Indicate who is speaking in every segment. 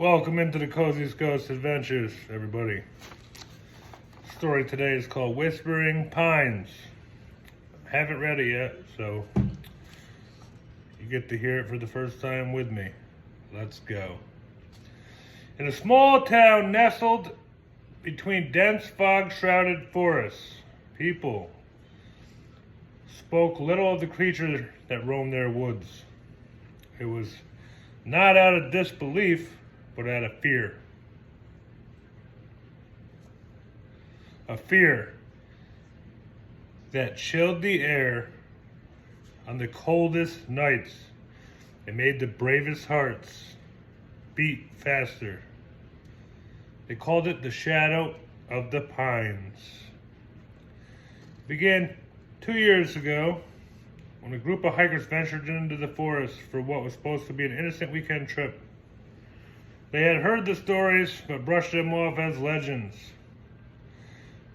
Speaker 1: Welcome into the Coziest Ghost Adventures, everybody. Story today is called Whispering Pines. Haven't read it yet, so you get to hear it for the first time with me. Let's go. In a small town nestled between dense fog-shrouded forests, people spoke little of the creatures that roamed their woods. It was not out of disbelief, but out of fear. A fear that chilled the air on the coldest nights and made the bravest hearts beat faster. They called it the Shadow of the Pines. It began 2 years ago when a group of hikers ventured into the forest for what was supposed to be an innocent weekend trip. They had heard the stories, but brushed them off as legends.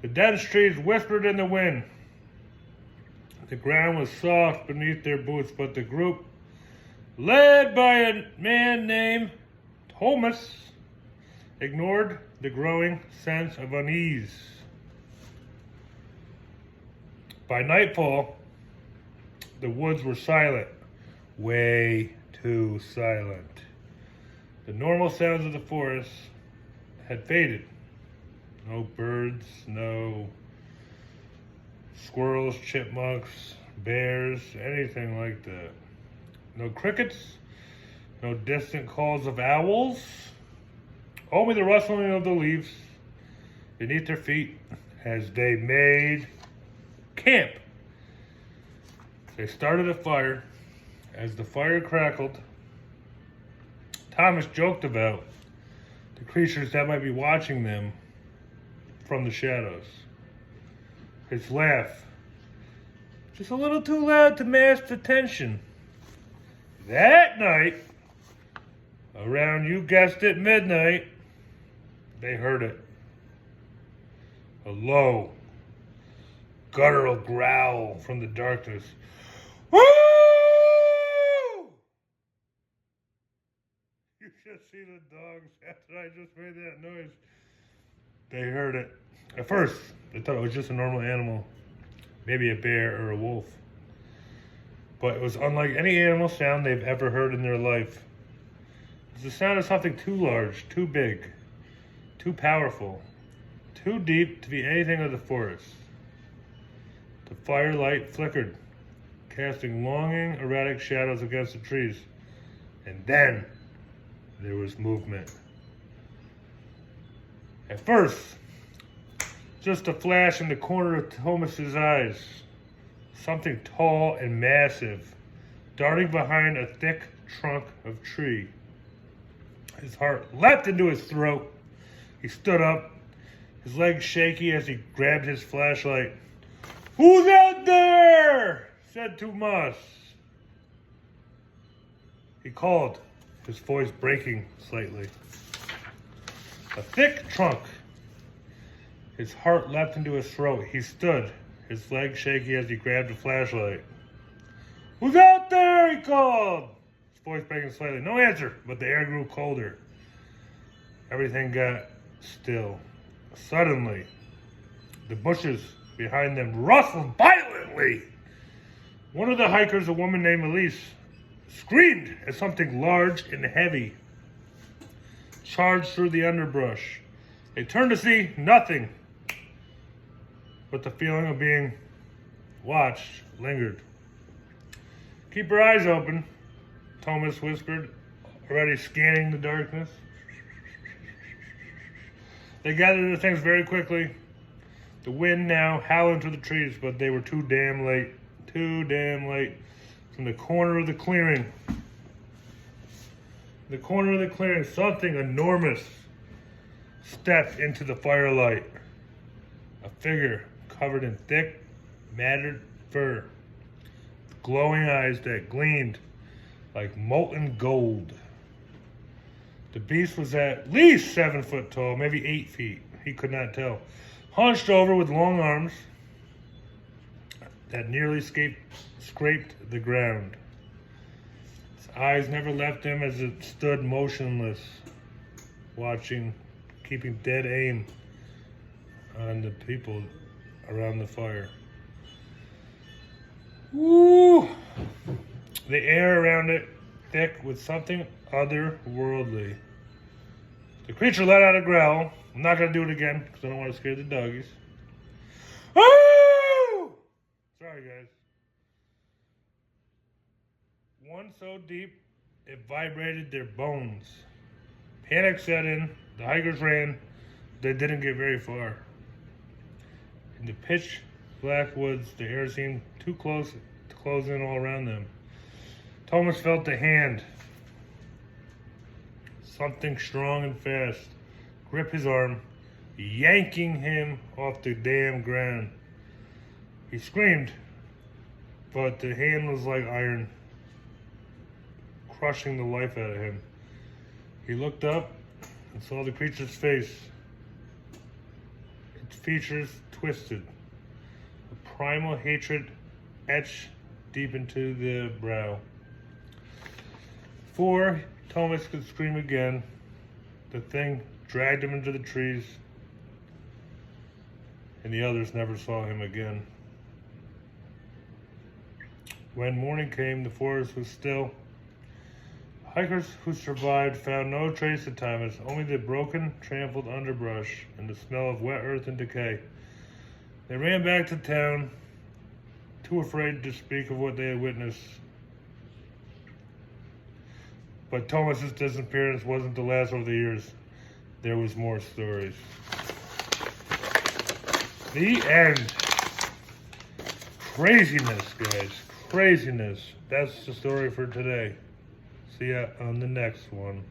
Speaker 1: The dense trees whispered in the wind. The ground was soft beneath their boots, but the group, led by a man named Thomas, ignored the growing sense of unease. By nightfall, the woods were silent, way too silent. The normal sounds of the forest had faded. No birds, no squirrels, chipmunks, bears, anything like that. No crickets, no distant calls of owls, only the rustling of the leaves beneath their feet as they made camp. They started a fire. As the fire crackled, Thomas joked about the creatures that might be watching them from the shadows. His laugh, just a little too loud to mask attention. That night, around, you guessed it, midnight, they heard it. A low, guttural growl from the darkness. Woo! You should see the dogs after I just made that noise. They heard it. At first, they thought it was just a normal animal, maybe a bear or a wolf. But it was unlike any animal sound they've ever heard in their life. It was the sound of something too large, too big, too powerful, too deep to be anything of the forest. The firelight flickered, casting longing, erratic shadows against the trees. And then there was movement. At first, just a flash in the corner of Thomas's eyes. Something tall and massive, darting behind a thick trunk of tree. His heart leapt into his throat. He stood up, his legs shaky as he grabbed his flashlight. "Who's out there?" said Thomas. He called, his voice breaking slightly. A thick trunk. His heart leapt into his throat. He stood, his legs shaky as he grabbed a flashlight. "Who's out there?" he called, his voice breaking slightly. No answer, but the air grew colder. Everything got still. Suddenly, the bushes behind them rustled violently. One of the hikers, a woman named Elise, screamed as something large and heavy charged through the underbrush. They turned to see nothing, but the feeling of being watched lingered. "Keep your eyes open," Thomas whispered, already scanning the darkness. They gathered their things very quickly. The wind now howling through the trees, but they were too damn late. Too damn late. From the corner of the clearing, something enormous stepped into the firelight. A figure covered in thick, matted fur, with glowing eyes that gleamed like molten gold. The beast was at least 7 foot tall, maybe 8 feet. He could not tell. Hunched over with long arms that nearly scraped the ground. Its eyes never left him as it stood motionless. watching, keeping dead aim on the people around the fire. Woo! The air around it thick with something otherworldly. The creature let out a growl. I'm not going to do it again because I don't want to scare the doggies. Oh! Sorry, guys. One so deep, it vibrated their bones. Panic set in. The hikers ran. They didn't get very far. In the pitch black woods, the air seemed too close to close in all around them. Thomas felt the hand. Something strong and fast grip his arm, yanking him off the damn ground. He screamed, but the hand was like iron, crushing the life out of him. He looked up and saw the creature's face. Its features twisted, a primal hatred etched deep into the brow. Before Thomas could scream again, the thing dragged him into the trees, and the others never saw him again. When morning came, the forest was still. Hikers who survived found no trace of Thomas, only the broken, trampled underbrush and the smell of wet earth and decay. They ran back to town, too afraid to speak of what they had witnessed. But Thomas's disappearance wasn't the last over the years. There was more stories. The end. Craziness, guys. Craziness. That's the story for today. See ya on the next one.